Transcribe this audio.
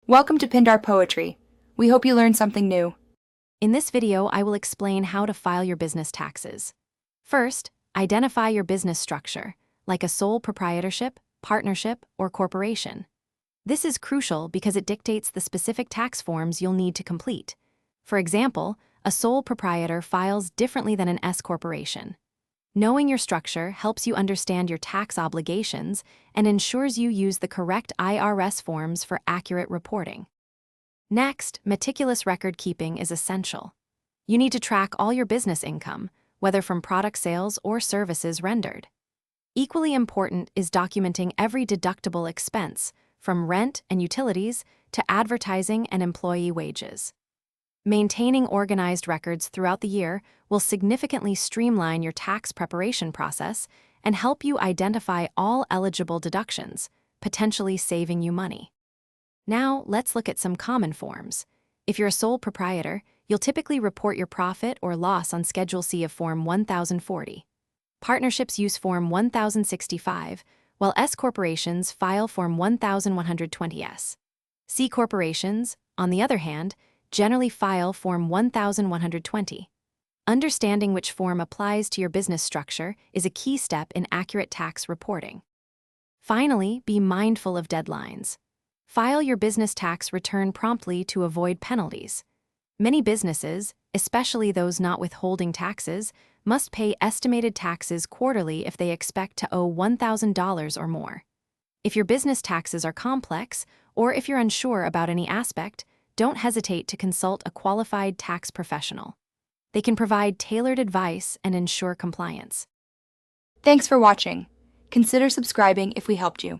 Welcome to Pindar Poetry. We hope you learned something new. In this video, I will explain how to file your business taxes. First, identify your business structure, like a sole proprietorship, partnership, or corporation. This is crucial because it dictates the specific tax forms you'll need to complete. For example, a sole proprietor files differently than an S corporation. Knowing your structure helps you understand your tax obligations and ensures you use the correct IRS forms for accurate reporting. Next, meticulous record keeping is essential. You need to track all your business income, whether from product sales or services rendered. Equally important is documenting every deductible expense, from rent and utilities to advertising and employee wages. Maintaining organized records throughout the year will significantly streamline your tax preparation process and help you identify all eligible deductions, potentially saving you money. Now, let's look at some common forms. If you're a sole proprietor, you'll typically report your profit or loss on Schedule C of Form 1040. Partnerships use Form 1065, while S corporations file Form 1120S. C corporations, on the other hand, generally file Form 1120. Understanding which form applies to your business structure is a key step in accurate tax reporting. Finally, be mindful of deadlines. File your business tax return promptly to avoid penalties. Many businesses, especially those not withholding taxes, must pay estimated taxes quarterly if they expect to owe $1,000 or more. If your business taxes are complex, or if you're unsure about any aspect, don't hesitate to consult a qualified tax professional. They can provide tailored advice and ensure compliance. Thanks for watching. Consider subscribing if we helped you.